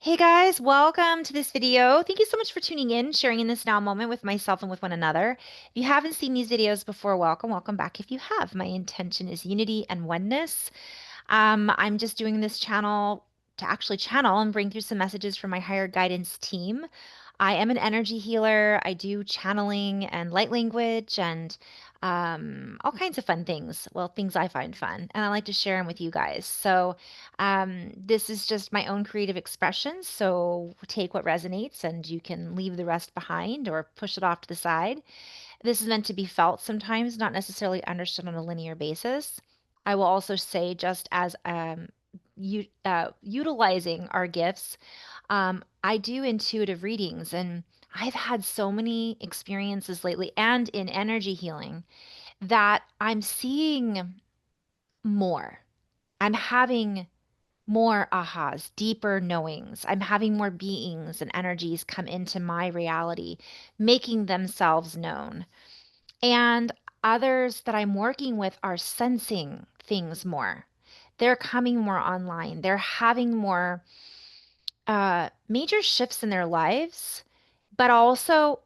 Hey guys, welcome to this video. Thank you so much for tuning in, sharing in this now moment with myself and with one another. If you haven't seen these videos before, welcome back. If you have, my intention is unity and oneness. I'm just doing this channel to actually channel and bring through some messages from my higher guidance team. I am an energy healer. I do channeling and light language and all kinds of fun things. Well, things I find fun, and I like to share them with you guys. So, this is just my own creative expression. So, take what resonates, and you can leave the rest behind or push it off to the side. This is meant to be felt sometimes, not necessarily understood on a linear basis. I will also say, just as utilizing our gifts, I do intuitive readings, and I've had so many experiences lately and in energy healing that I'm seeing more. I'm having more ahas, deeper knowings. I'm having more beings and energies come into my reality, making themselves known. And others that I'm working with are sensing things more. They're coming more online. They're having more major shifts in their lives, but also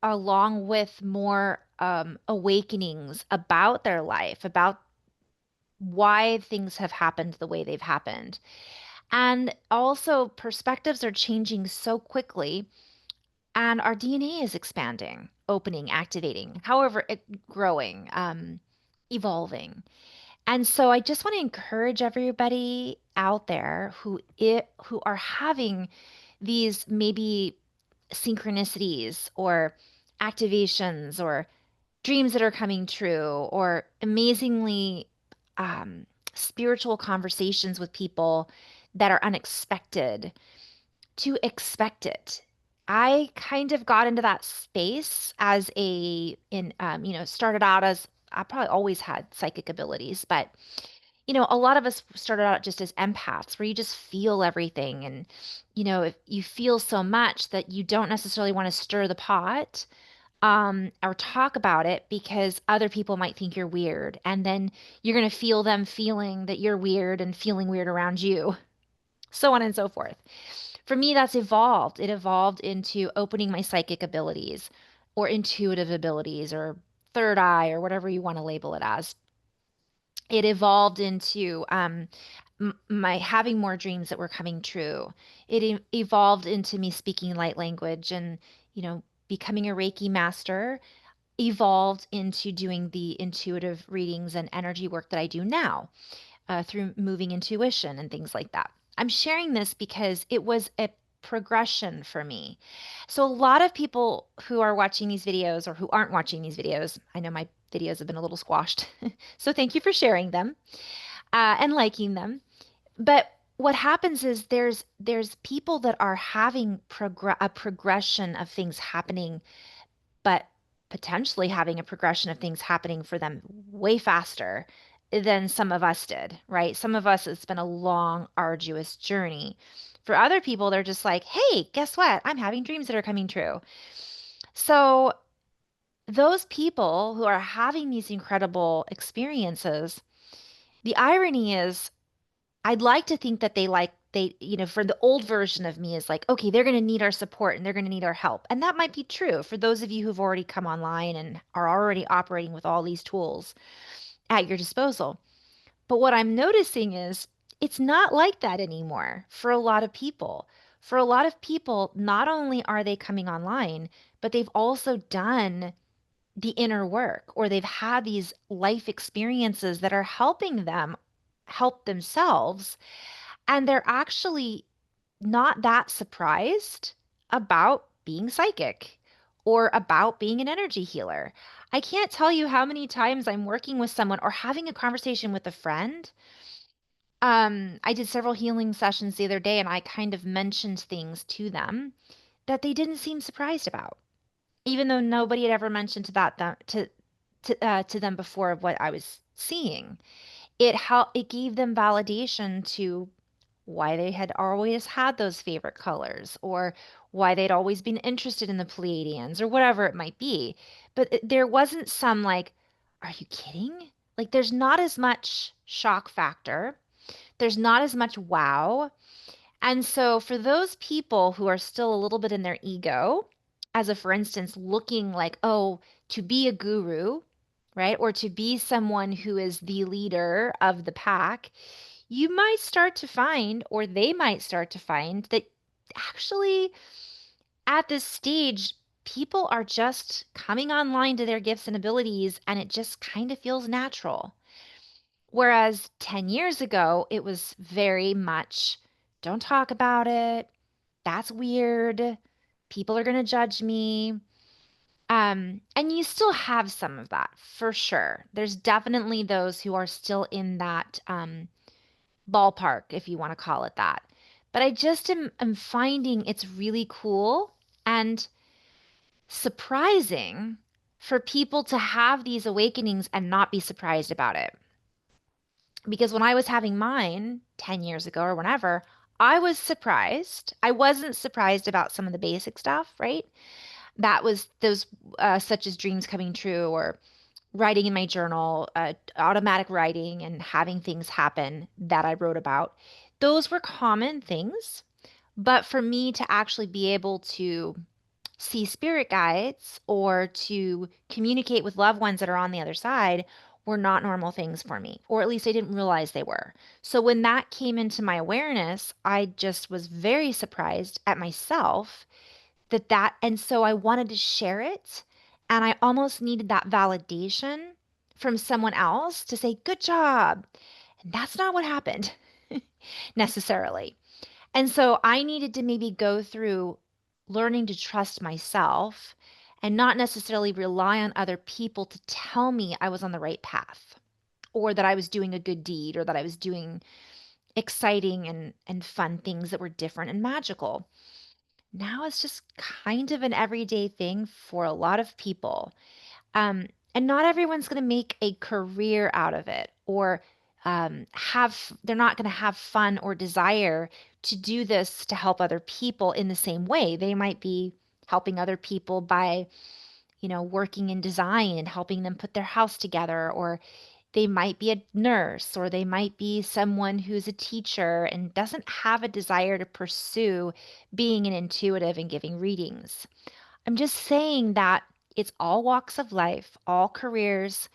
along with more awakenings about their life, about why things have happened the way they've happened. And also, perspectives are changing so quickly, and our DNA is expanding, opening, activating, however, growing, evolving. And so I just want to encourage everybody out there who are having these maybe synchronicities or activations or dreams that are coming true or amazingly um, spiritual conversations with people that are unexpected to expect it. I kind of got into that space as started out as I probably always had psychic abilities, but a lot of us started out just as empaths where you just feel everything. And, if you feel so much that you don't necessarily want to stir the pot, or talk about it because other people might think you're weird. And then you're going to feel them feeling that you're weird and feeling weird around you, so on and so forth. For me, that's evolved. It evolved into opening my psychic abilities or intuitive abilities or third eye or whatever you want to label it as. It evolved into my having more dreams that were coming true. It evolved into me speaking light language and, becoming a Reiki master, evolved into doing the intuitive readings and energy work that I do now through moving intuition and things like that. I'm sharing this because it was a progression for me. So, a lot of people who are watching these videos or who aren't watching these videos, I know my videos have been a little squashed. So, thank you for sharing them and liking them. But what happens is there's people that are having a progression of things happening, but potentially having a progression of things happening for them way faster than some of us did, right? Some of us, it's been a long, arduous journey. For other people, they're just like, hey, guess what? I'm having dreams that are coming true. So, those people who are having these incredible experiences, the irony is, I'd like to think that for the old version of me is like, okay, they're going to need our support and they're going to need our help. And that might be true for those of you who've already come online and are already operating with all these tools at your disposal. But what I'm noticing is it's not like that anymore for a lot of people. For a lot of people, not only are they coming online, but they've also done the inner work or they've had these life experiences that are helping them help themselves, and they're actually not that surprised about being psychic or about being an energy healer. I can't tell you how many times I'm working with someone or having a conversation with a friend. I did several healing sessions the other day and I kind of mentioned things to them that they didn't seem surprised about, even though nobody had ever mentioned to them before of what I was seeing. It gave them validation to why they had always had those favorite colors or why they'd always been interested in the Pleiadians or whatever it might be. But there wasn't some like, are you kidding? Like, there's not as much shock factor. There's not as much wow. And so for those people who are still a little bit in their ego, as a for instance, looking like, oh, to be a guru, right? Or to be someone who is the leader of the pack, you might start to find, or they might start to find, that actually at this stage, people are just coming online to their gifts and abilities, and it just kind of feels natural. Whereas 10 years ago, it was very much, don't talk about it. That's weird. People are going to judge me. And you still have some of that for sure. There's definitely those who are still in that ballpark, if you want to call it that. But I just am finding it's really cool and surprising for people to have these awakenings and not be surprised about it. Because when I was having mine 10 years ago or whenever, I was surprised. I wasn't surprised about some of the basic stuff, right? That was those, such as dreams coming true or writing in my journal, automatic writing and having things happen that I wrote about. Those were common things. But for me to actually be able to see spirit guides or to communicate with loved ones that are on the other side were not normal things for me, or at least I didn't realize they were. So when that came into my awareness, I just was very surprised at myself and so I wanted to share it. And I almost needed that validation from someone else to say, good job. And that's not what happened necessarily. And so I needed to maybe go through learning to trust myself and not necessarily rely on other people to tell me I was on the right path or that I was doing a good deed or that I was doing exciting and fun things that were different and magical. Now it's just kind of an everyday thing for a lot of people. Um, and not everyone's going to make a career out of it or they're not going to have fun or desire to do this to help other people in the same way. They might be helping other people by, working in design and helping them put their house together, or they might be a nurse, or they might be someone who's a teacher and doesn't have a desire to pursue being an intuitive and giving readings. I'm just saying that it's all walks of life, all careers,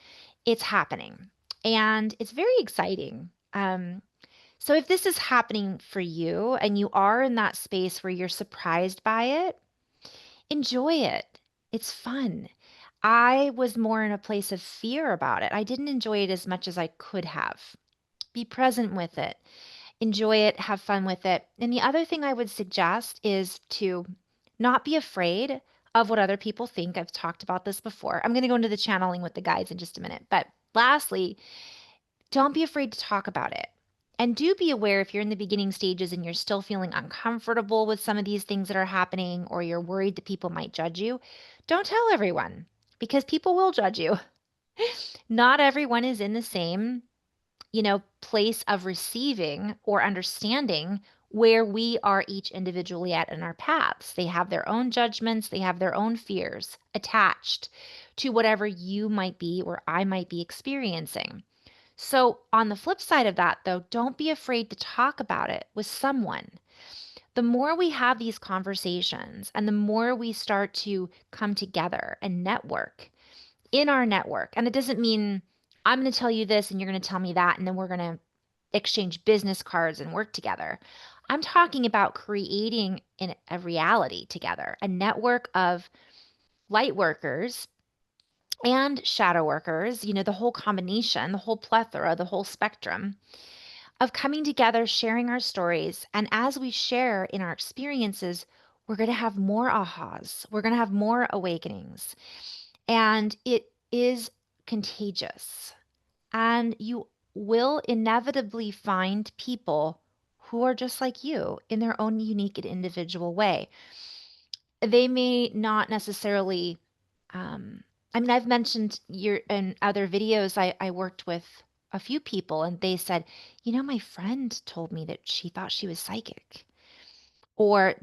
it's happening. And it's very exciting. So if this is happening for you and you are in that space where you're surprised by it, enjoy it. It's fun. I was more in a place of fear about it. I didn't enjoy it as much as I could have. Be present with it. Enjoy it, have fun with it. And the other thing I would suggest is to not be afraid of what other people think. I've talked about this before. I'm going to go into the channeling with the guides in just a minute. But lastly, don't be afraid to talk about it. And do be aware if you're in the beginning stages and you're still feeling uncomfortable with some of these things that are happening, or you're worried that people might judge you, don't tell everyone because people will judge you. Not everyone is in the same place of receiving or understanding where we are each individually at in our paths. They have their own judgments, they have their own fears attached to whatever you might be or I might be experiencing. So, on the flip side of that, though, don't be afraid to talk about it with someone. The more we have these conversations and the more we start to come together and network, in our network. And it doesn't mean I'm going to tell you this and you're going to tell me that, and then we're going to exchange business cards and work together. I'm talking about creating a reality together, a network of light workers and shadow workers, the whole combination, the whole plethora, the whole spectrum of coming together, sharing our stories. And as we share in our experiences, we're going to have more ahas, we're going to have more awakenings. And it is contagious. And you will inevitably find people who are just like you in their own unique and individual way. They may not necessarily, I mean, I've mentioned in other videos, I worked with a few people and they said, my friend told me that she thought she was psychic. Or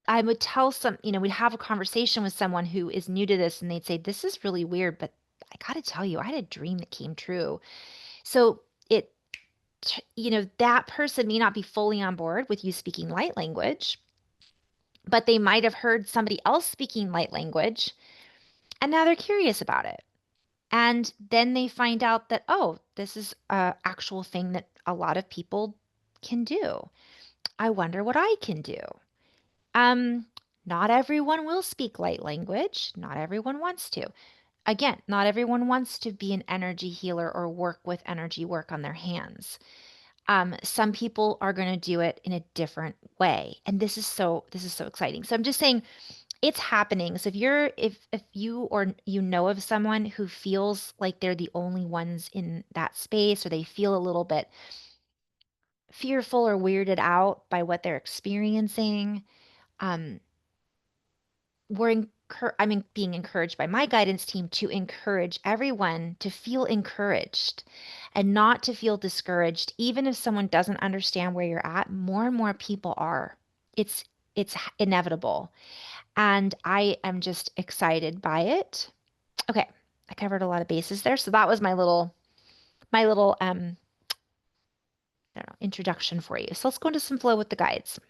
I would tell we'd have a conversation with someone who is new to this and they'd say, this is really weird, but I got to tell you, I had a dream that came true. So it that person may not be fully on board with you speaking light language, but they might have heard somebody else speaking light language and now they're curious about it. And then they find out that, oh, this is a actual thing that a lot of people can do. I wonder what I can do. Um, Not everyone will speak light language. Not everyone wants to. Again, not everyone wants to be an energy healer or work with energy work on their hands. Some people are going to do it in a different way, and this is so exciting. So I'm just saying it's happening. So if you or you know of someone who feels like they're the only ones in that space, or they feel a little bit fearful or weirded out by what they're experiencing, um, I'm being encouraged by my guidance team to encourage everyone to feel encouraged and not to feel discouraged, even if someone doesn't understand where you're at. More and more people are. It's it's inevitable, and I am just excited by it. Okay, I covered a lot of bases there, so that was my little I don't know, introduction for you. So let's go into some flow with the guides.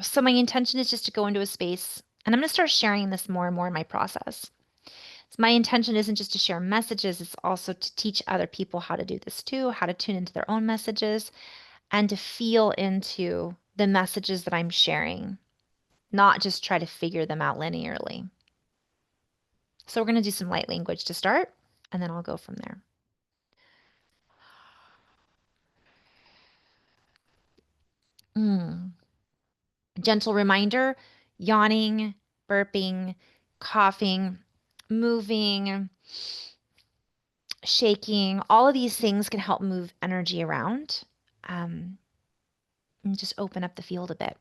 So my intention is just to go into a space, and I'm going to start sharing this more and more in my process. So my intention isn't just to share messages, it's also to teach other people how to do this too, how to tune into their own messages and to feel into the messages that I'm sharing, not just try to figure them out linearly. So we're going to do some light language to start, and then I'll go from there. Mm. Gentle reminder, yawning, burping, coughing, moving, shaking, all of these things can help move energy around, and just open up the field a bit.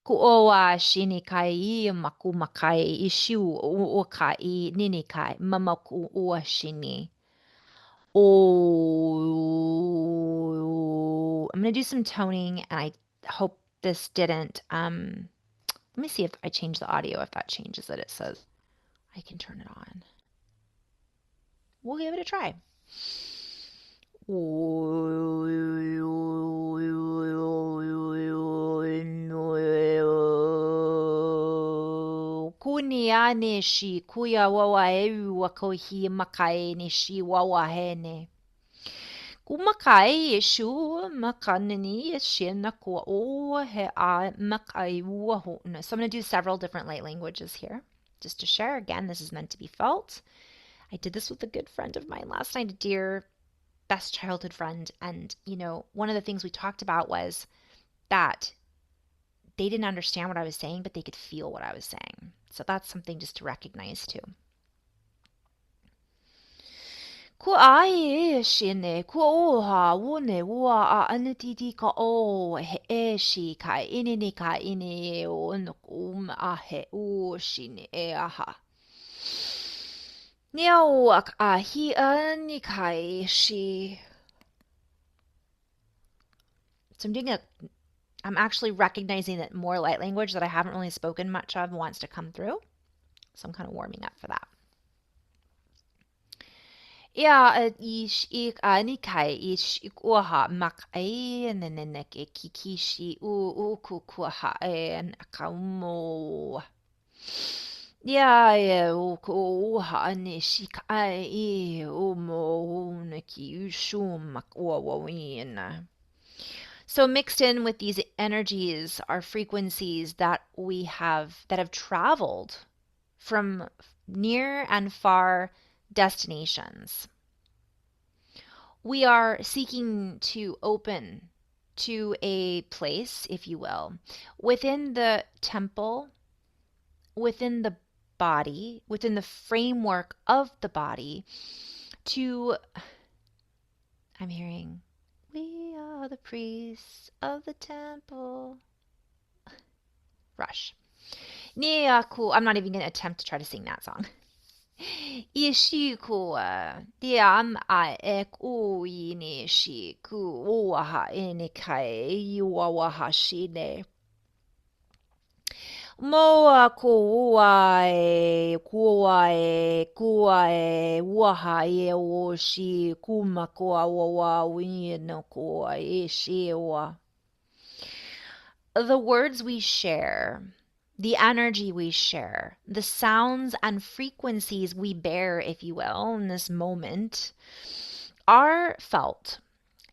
Ku'oa shinikai makumakai ishu uokai ninikai mamaku ua shini. Oh, I'm gonna do some toning, and I hope this didn't. Let me see if I change the audio, if that changes it. It says I can turn it on. We'll give it a try. Kunia nishi kuya wawa eu wakohi makai nishi wawa hene. Kumakai ishu makanini ishina kwa o he a makai wahona. So I'm going to do several different light languages here just to share. Again, this is meant to be felt. I did this with a good friend of mine last night, a dear best childhood friend. And, one of the things we talked about was that they didn't understand what I was saying, but they could feel what I was saying. So that's something just to recognize too. Ko ai shine ko oha wone wa a anatiti ka o he e shi kai inini ka ini o no a he o shine e aha. Niao a hi ani kai shi. So I'm actually recognizing that more light language that I haven't really spoken much of wants to come through. So I'm kind of warming up for that. Ia ish ik ani kai ish ik uaha mak ai nenenek e kikishi u kukuaha e an akaumo. Ia e o ko uha ani shik ai e o mo neki ushum mak uawawina. So mixed in with these energies are frequencies that have traveled from near and far destinations. We are seeking to open to a place, if you will, within the temple, within the body, within the framework of the body, I'm hearing, we are the priests of the temple. Rush. I'm not even going to attempt to try to sing that song. Ishikua diam a ek uini shiku uaha inikai uawaha shine. Moa kuae waha e o shi kuma koa wawa wino koa e shiwa. The words we share, the energy we share, the sounds and frequencies we bear, if you will, in this moment are felt.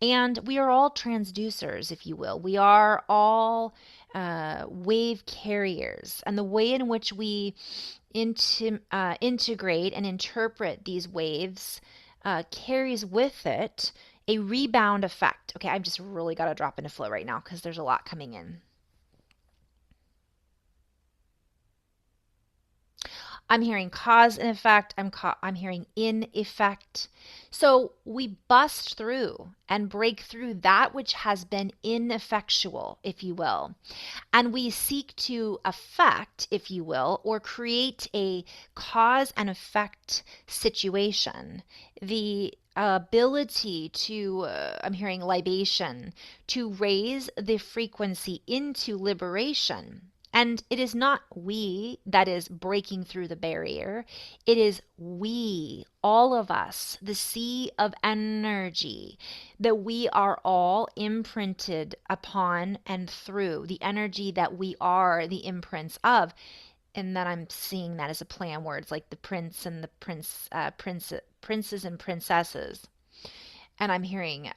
And we are all transducers, if you will. We are all wave carriers. And the way in which we integrate and interpret these waves carries with it a rebound effect. Okay, I've just really got to drop into flow right now because there's a lot coming in. I'm hearing cause and effect. I'm hearing in effect. So we bust through and break through that which has been ineffectual, if you will. And we seek to affect, if you will, or create a cause and effect situation. The ability to, I'm hearing libation, to raise the frequency into liberation. And it is not we that is breaking through the barrier. It is we, all of us, the sea of energy, that we are all imprinted upon and through the energy that we are the imprints of. And then I'm seeing that as a play on words like the prince and the princes and princesses. And I'm hearing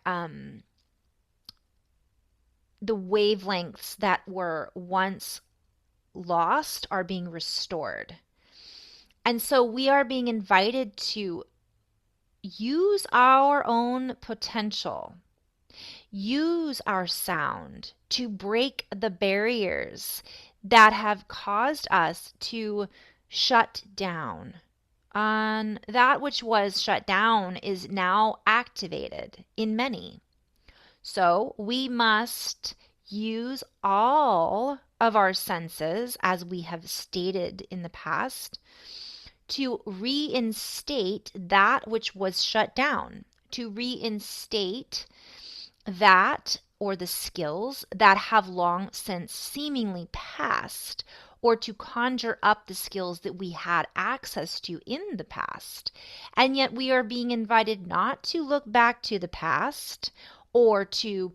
the wavelengths that were once lost are being restored. And so we are being invited to use our own potential, use our sound to break the barriers that have caused us to shut down. And that which was shut down is now activated in many. So we must use all of our senses, as we have stated in the past, to reinstate that which was shut down, to reinstate that or the skills that have long since seemingly passed, or to conjure up the skills that we had access to in the past. And yet we are being invited not to look back to the past or to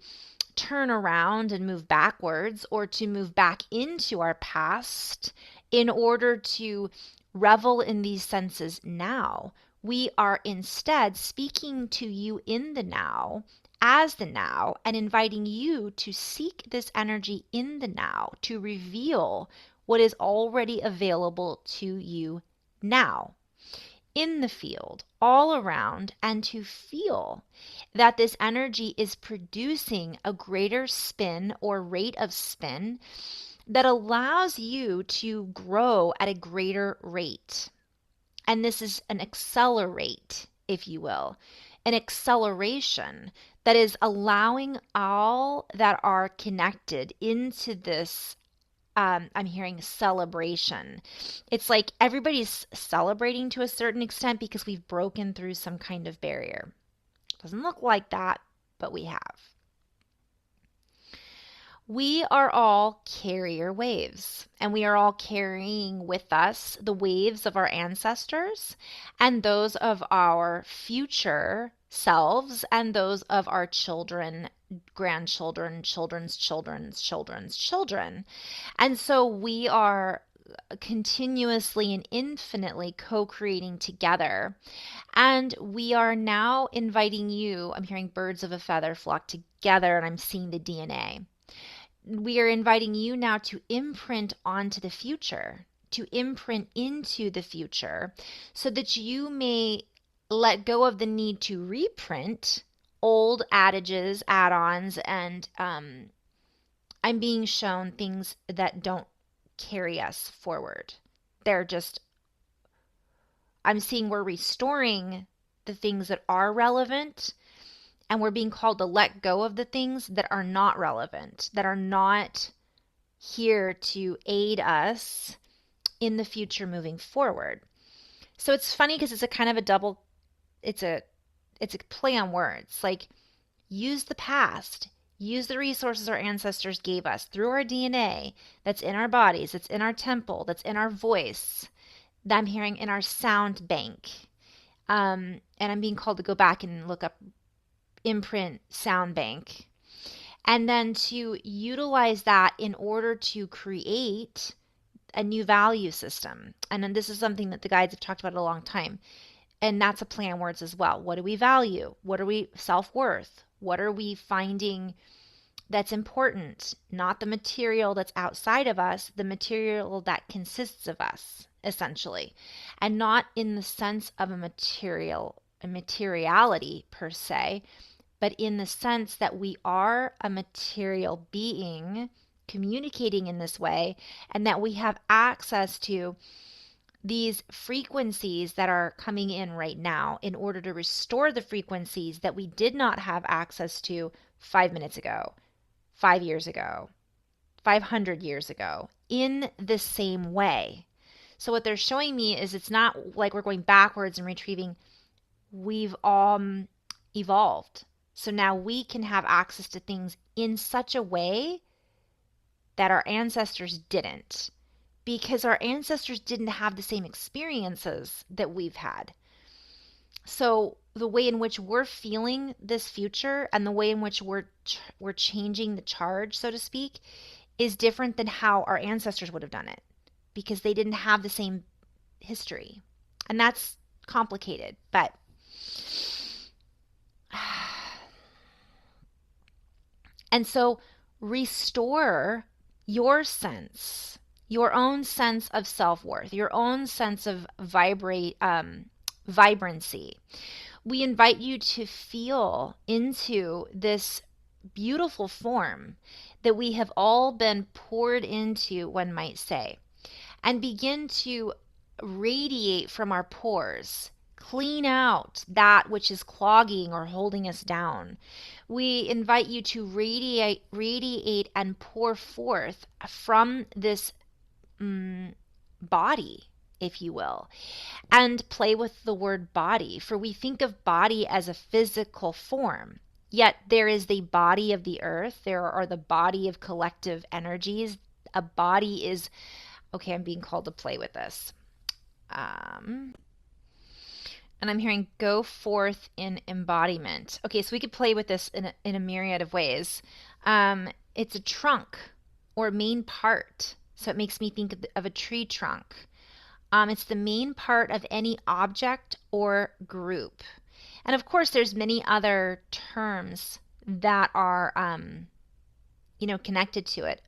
turn around and move backwards or to move back into our past in order to revel in these senses now. We are instead speaking to you in the now, as the now, and inviting you to seek this energy in the now to reveal what is already available to you now, in the field, all around, and to feel that this energy is producing a greater spin or rate of spin that allows you to grow at a greater rate. And this is an accelerate, if you will, an acceleration that is allowing all that are connected into this. I'm hearing celebration. It's like everybody's celebrating to a certain extent because we've broken through some kind of barrier. Doesn't look like that, but we have. We are all carrier waves, and we are all carrying with us the waves of our ancestors and those of our future selves and those of our children, grandchildren, children's children's children's children. And so we are continuously and infinitely co-creating together. And we are now inviting you, I'm hearing birds of a feather flock together, and I'm seeing the DNA. We are inviting you now to imprint onto the future, to imprint into the future, so that you may let go of the need to reprint old adages, add-ons, and I'm being shown things that don't carry us forward. They're just, I'm seeing we're restoring the things that are relevant, and we're being called to let go of the things that are not relevant, that are not here to aid us in the future moving forward. So it's funny because it's a kind of a double, it's a play on words. Like, use the past, use the resources our ancestors gave us through our DNA that's in our bodies, that's in our temple, that's in our voice, that I'm hearing in our sound bank. And I'm being called to go back and look up imprint sound bank. And then to utilize that in order to create a new value system. And then this is something that the guides have talked about a long time. And that's a play on words as well. What do we value? What are we self-worth? What are we finding that's important? Not the material that's outside of us, the material that consists of us, essentially. And not in the sense of a materiality per se, but in the sense that we are a material being communicating in this way, and that we have access to these frequencies that are coming in right now in order to restore the frequencies that we did not have access to 5 minutes ago, 5 years ago, 500 years ago, in the same way. So what they're showing me is it's not like we're going backwards and retrieving. We've evolved. So now we can have access to things in such a way that our ancestors didn't, because our ancestors didn't have the same experiences that we've had. So the way in which we're feeling this future and the way in which we're changing the charge, so to speak, is different than how our ancestors would have done it, because they didn't have the same history. And that's complicated, but and so restore your sense, your own sense of self-worth, your own sense of vibrancy. We invite you to feel into this beautiful form that we have all been poured into, one might say, and begin to radiate from our pores. Clean out that which is clogging or holding us down. We invite you to radiate and pour forth from this body, if you will, and play with the word body, for we think of body as a physical form. Yet there is the body of the earth, there are the body of collective energies. A body is, okay, I'm being called to play with this. And I'm hearing go forth in embodiment. Okay, so we could play with this in a myriad of ways. It's a trunk or main part. So it makes me think of a tree trunk. It's the main part of any object or group. And of course, there's many other terms that are, connected to it.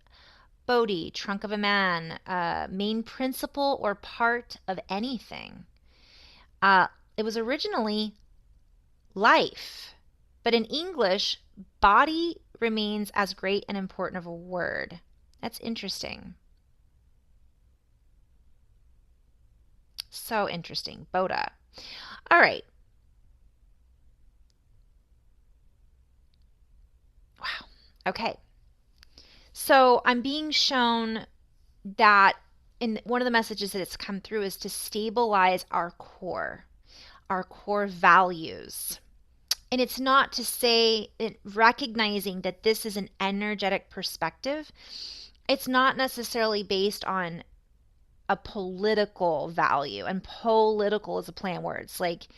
Bodhi, trunk of a man, main principle or part of anything. It was originally life, but in English, body remains as great and important of a word. That's interesting. So interesting. Boda. All right. Wow. Okay. So I'm being shown that in one of the messages that it's come through is to stabilize our core values. And it's not to say, recognizing that this is an energetic perspective. It's not necessarily based on a political value, and political is a play on words, like,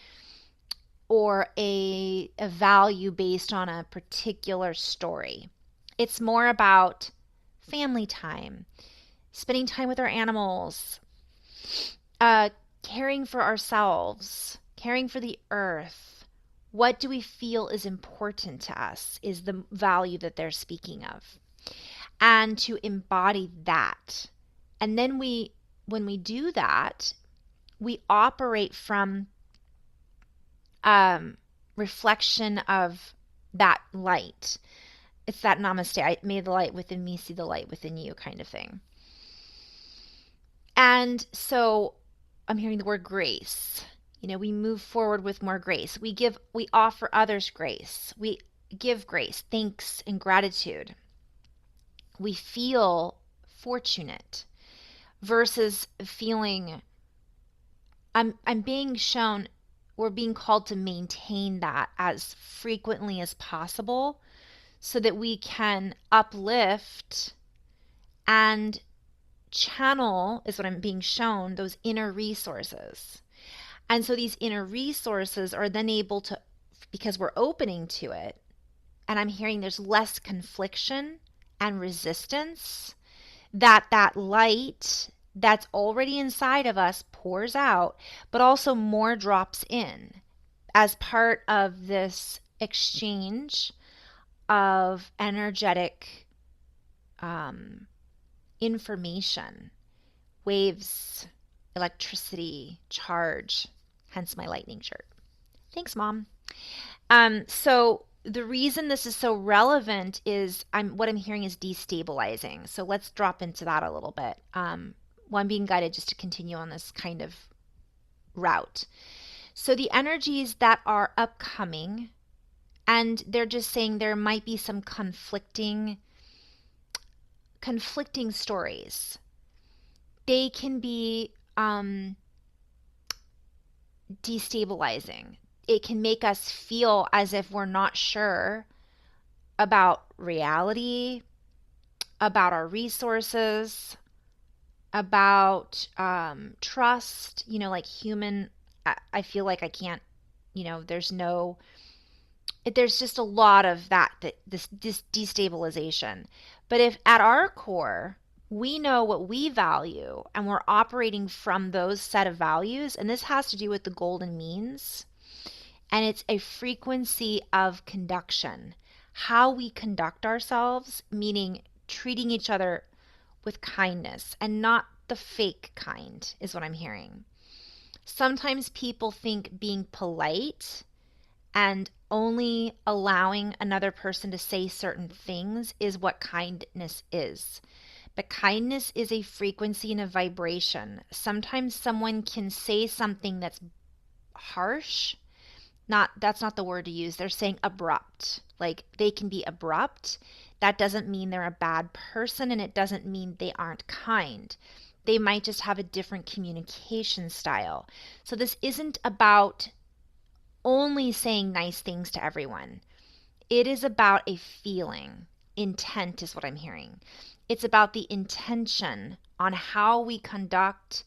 or a value based on a particular story. It's more about family time, spending time with our animals, caring for ourselves, caring for the earth. What do we feel is important to us is the value that they're speaking of. And to embody that. And then when we do that, we operate from reflection of that light. It's that namaste, may the light within me see the light within you kind of thing. And so I'm hearing the word grace. We move forward with more grace. We offer others grace. We give grace, thanks, and gratitude. We feel fortunate versus feeling, I'm being shown, we're being called to maintain that as frequently as possible so that we can uplift and channel, is what I'm being shown, those inner resources. And so these inner resources are then able to, because we're opening to it, and I'm hearing there's less confliction and resistance, that light that's already inside of us pours out, but also more drops in as part of this exchange of energetic um, information, waves, electricity, charge, hence my lightning shirt. Thanks, Mom. So the reason this is so relevant is what I'm hearing is destabilizing. So let's drop into that a little bit. Well, I'm being guided just to continue on this kind of route. So the energies that are upcoming, and they're just saying there might be some conflicting stories. They can be destabilizing. It can make us feel as if we're not sure about reality, about our resources, about trust, like human. I feel like I can't, there's just a lot of this destabilization. But if at our core, we know what we value and we're operating from those set of values, and this has to do with the golden means, and it's a frequency of conduction, how we conduct ourselves, meaning treating each other with kindness and not the fake kind, is what I'm hearing. Sometimes people think being polite and only allowing another person to say certain things is what kindness is. But kindness is a frequency and a vibration. Sometimes someone can say something that's harsh. That's not the word to use. They're saying abrupt. Like they can be abrupt. That doesn't mean they're a bad person, and it doesn't mean they aren't kind. They might just have a different communication style. So this isn't about only saying nice things to everyone. It is about a feeling. Intent is what I'm hearing. It's about the intention on how we conduct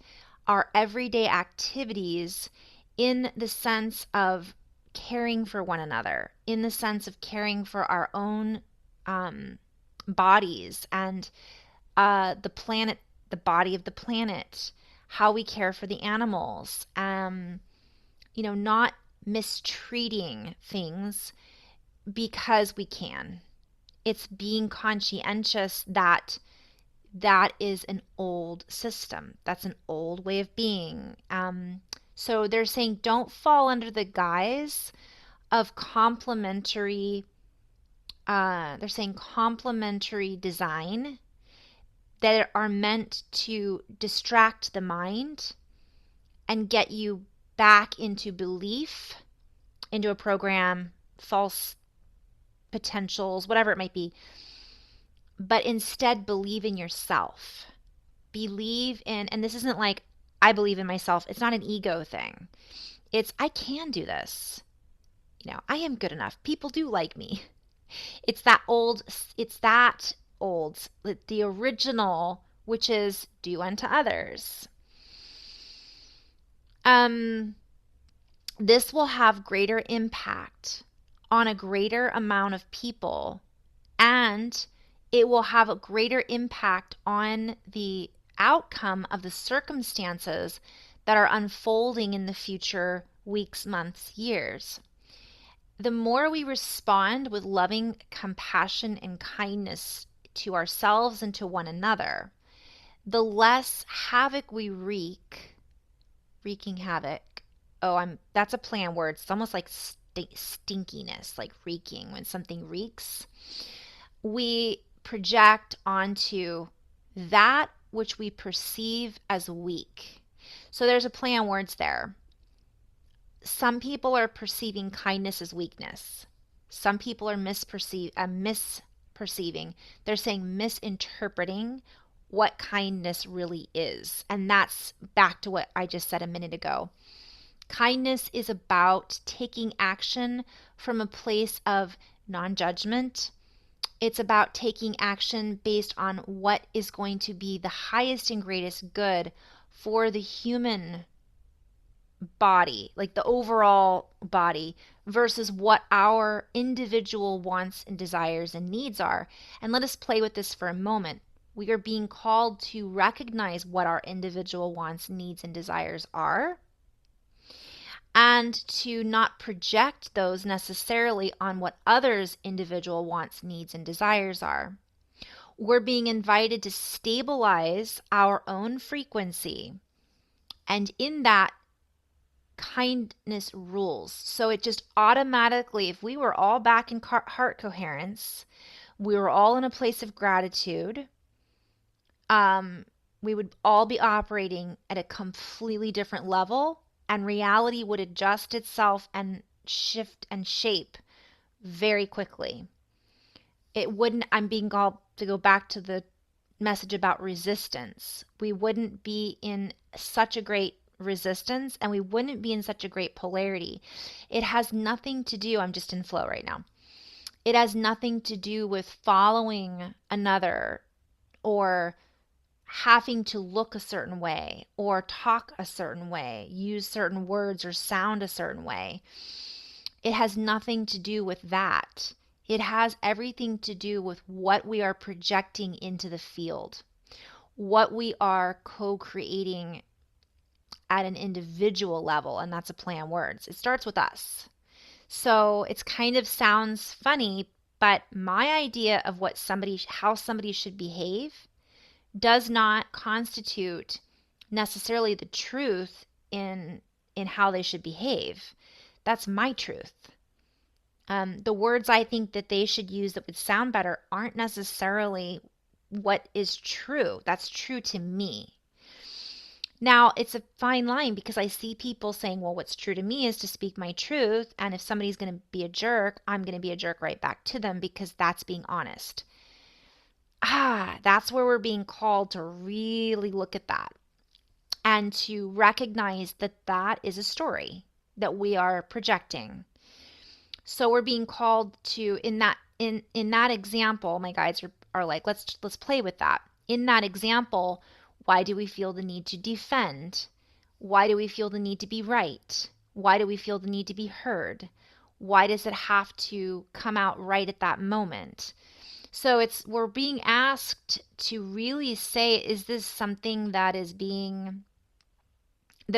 our everyday activities in the sense of caring for one another, in the sense of caring for our own bodies and the planet, the body of the planet, how we care for the animals, not mistreating things because we can. It's being conscientious that is an old system. That's an old way of being. So they're saying don't fall under the guise of complementary, they're saying complementary design that are meant to distract the mind and get you back into belief, into a program, false potentials, whatever it might be. But instead, believe in yourself. Believe in, and this isn't like, I believe in myself. It's not an ego thing. It's, I can do this. I am good enough. People do like me. It's that old, the original, which is do unto others. This will have greater impact on a greater amount of people, and it will have a greater impact on the outcome of the circumstances that are unfolding in the future weeks, months, years. The more we respond with loving compassion and kindness to ourselves and to one another, the less havoc we wreaking havoc. That's a play on words. It's almost like stinkiness, like reeking. When something reeks, we project onto that which we perceive as weak. So there's a play on words there. Some people are perceiving kindness as weakness. Some people are misperceiving. They're saying misinterpreting what kindness really is. And that's back to what I just said a minute ago. Kindness is about taking action from a place of non-judgment, It's about taking action based on what is going to be the highest and greatest good for the human body, like the overall body, versus what our individual wants and desires and needs are. And let us play with this for a moment. We are being called to recognize what our individual wants, needs, and desires are, and to not project those necessarily on what others' individual wants, needs, and desires are. We're being invited to stabilize our own frequency. And in that, kindness rules. So it just automatically, if we were all back in heart coherence, we were all in a place of gratitude, um, we would all be operating at a completely different level, and reality would adjust itself and shift and shape very quickly. It wouldn't, I'm being called to go back to the message about resistance. We wouldn't be in such a great resistance, and we wouldn't be in such a great polarity. It has nothing to do, I'm just in flow right now. It has nothing to do with following another or having to look a certain way or talk a certain way, use certain words or sound a certain way. It has nothing to do with that. It has everything to do with what we are projecting into the field, what we are co-creating at an individual level, and that's a play on words. It starts with us. So it's kind of sounds funny, but my idea of how somebody should behave does not constitute necessarily the truth in how they should behave. That's my truth. The words I think that they should use that would sound better aren't necessarily what is true. That's true to me. Now, it's a fine line because I see people saying, well, what's true to me is to speak my truth. And if somebody's going to be a jerk, I'm going to be a jerk right back to them because that's being honest. That's where we're being called to really look at that and to recognize that that is a story that we are projecting. So we're being called to, in that example, my guides are like, let's play with that. In that example, why do we feel the need to defend? Why do we feel the need to be right? Why do we feel the need to be heard? Why does it have to come out right at that moment? So we're being asked to really say, is this something that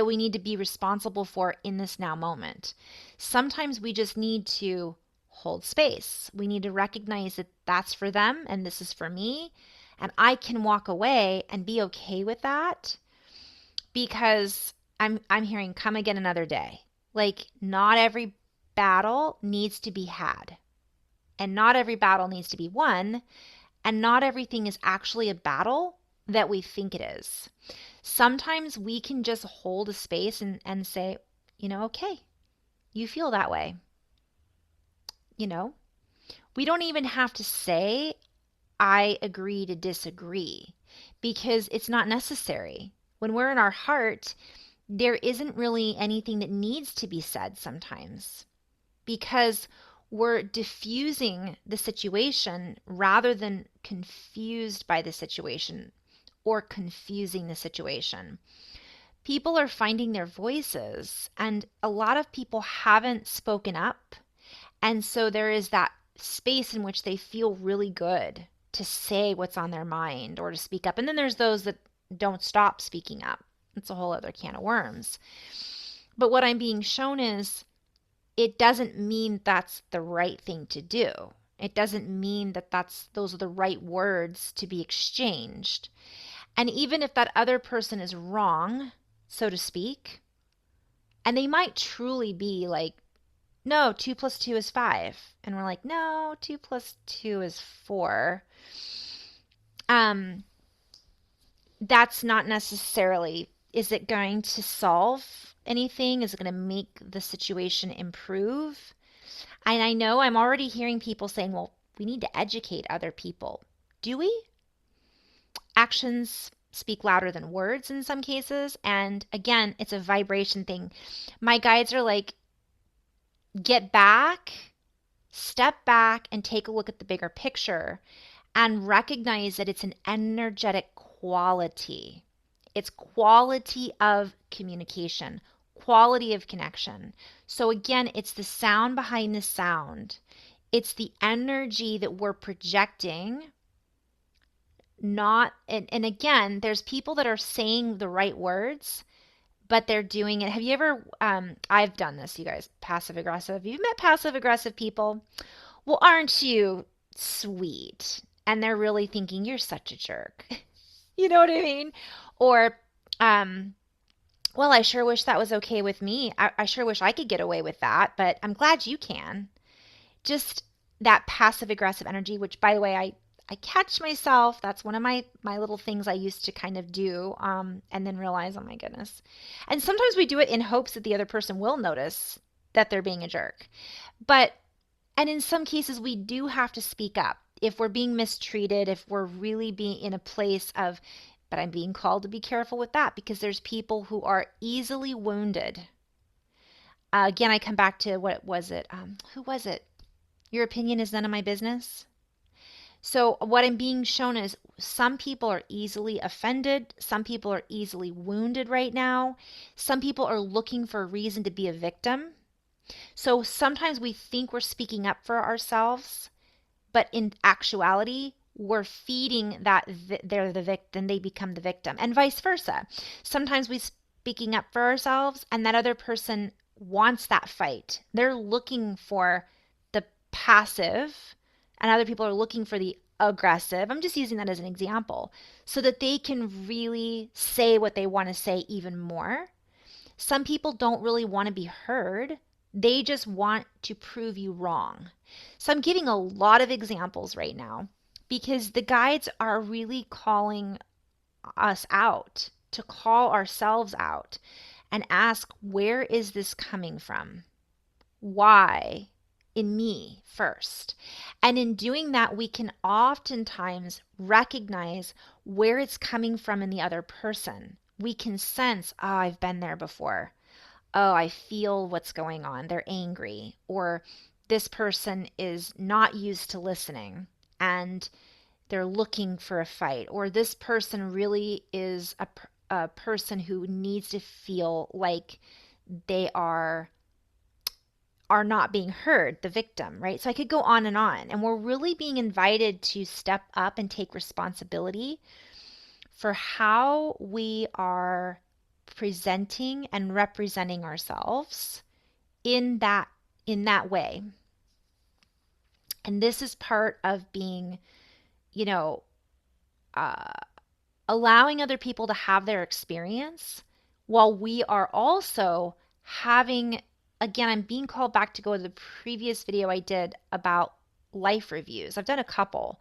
we need to be responsible for in this now moment? Sometimes we just need to hold space. We need to recognize that that's for them and this is for me. And I can walk away and be okay with that because I'm hearing come again another day. Like not every battle needs to be had. And not every battle needs to be won. And not everything is actually a battle that we think it is. Sometimes we can just hold a space and say, okay, you feel that way. We don't even have to say, I agree to disagree, because it's not necessary. When we're in our heart, there isn't really anything that needs to be said sometimes because we're diffusing the situation rather than confused by the situation or confusing the situation. People are finding their voices, and a lot of people haven't spoken up. And so there is that space in which they feel really good to say what's on their mind or to speak up. And then there's those that don't stop speaking up. It's a whole other can of worms. But what I'm being shown is it doesn't mean that's the right thing to do. It doesn't mean that those are the right words to be exchanged. And even if that other person is wrong, so to speak, and they might truly be like, no, 2 plus 2 is 5. And we're like, no, 2 plus 2 is 4. That's not necessarily, is it going to solve anything? Is it going to make the situation improve? And I know I'm already hearing people saying, well, we need to educate other people. Do we? Actions speak louder than words in some cases. And again, it's a vibration thing. My guides are like, get back Step back and take a look at the bigger picture and recognize that it's an energetic quality. It's quality of communication, quality of connection. So again, it's the sound behind the sound. It's the energy that we're projecting, not, and again, there's people that are saying the right words, but they're doing it. Have you ever, I've done this, you guys, passive aggressive. You've met passive aggressive people. Well, aren't you sweet? And they're really thinking you're such a jerk. You know what I mean? Or, um, well, I sure wish that was okay with me. I sure wish I could get away with that, but I'm glad you can. Just that passive aggressive energy, which by the way, I catch myself. That's one of my little things I used to kind of do, and then realize, oh my goodness. And sometimes we do it in hopes that the other person will notice that they're being a jerk. But and in some cases, we do have to speak up. If we're being mistreated, if we're really being in a place of, but I'm being called to be careful with that because there's people who are easily wounded. Again, I come back to what was it? Who was it? Your opinion is none of my business. So, what I'm being shown is some people are easily offended. Some people are easily wounded right now. Some people are looking for a reason to be a victim. So, sometimes we think we're speaking up for ourselves, but in actuality, we're feeding that they're the victim, they become the victim, and vice versa. Sometimes we speaking up for ourselves, and that other person wants that fight. They're looking for the passive, and other people are looking for the aggressive. I'm just using that as an example so that they can really say what they want to say even more. Some people don't really want to be heard. They just want to prove you wrong. So I'm giving a lot of examples right now because the guides are really calling us out, to call ourselves out and ask, where is this coming from? Why? In me first. And in doing that, we can oftentimes recognize where it's coming from in the other person. We can sense, oh, I've been there before. Oh, I feel what's going on. They're angry. Or this person is not used to listening and they're looking for a fight. Or this person really is a person who needs to feel like they are not being heard, the victim, right? So I could go on. And we're really being invited to step up and take responsibility for how we are presenting and representing ourselves in that way. And this is part of being, you know, uh, allowing other people to have their experience while we are also having, again, I'm being called back to go to the previous video I did about life reviews. I've done a couple,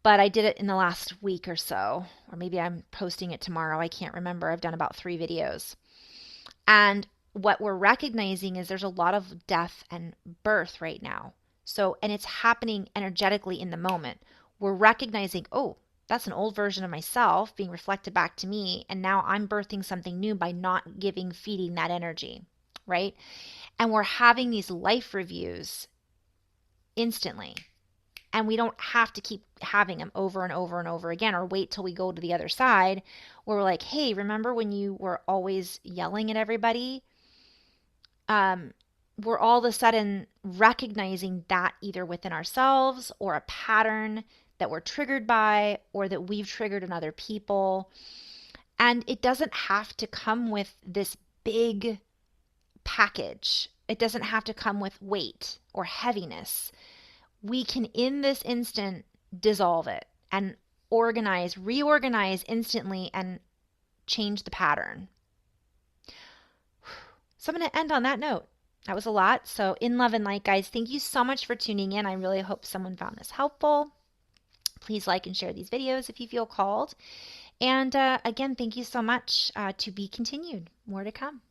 but I did it in the last week or so, or maybe I'm posting it tomorrow. I can't remember. I've done about 3 videos. And what we're recognizing is there's a lot of death and birth right now. So, and it's happening energetically in the moment. We're recognizing, oh, that's an old version of myself being reflected back to me. And now I'm birthing something new by not feeding that energy, right? And we're having these life reviews instantly. And we don't have to keep having them over and over and over again or wait till we go to the other side where we're like, hey, remember when you were always yelling at everybody? We're all of a sudden recognizing that either within ourselves or a pattern that we're triggered by or that we've triggered in other people. And it doesn't have to come with this big package. It doesn't have to come with weight or heaviness. We can, in this instant, dissolve it and reorganize instantly and change the pattern. So I'm going to end on that note. That was a lot. So in love and light, guys, thank you so much for tuning in. I really hope someone found this helpful. Please like and share these videos if you feel called. And again, thank you so much. To be continued. More to come.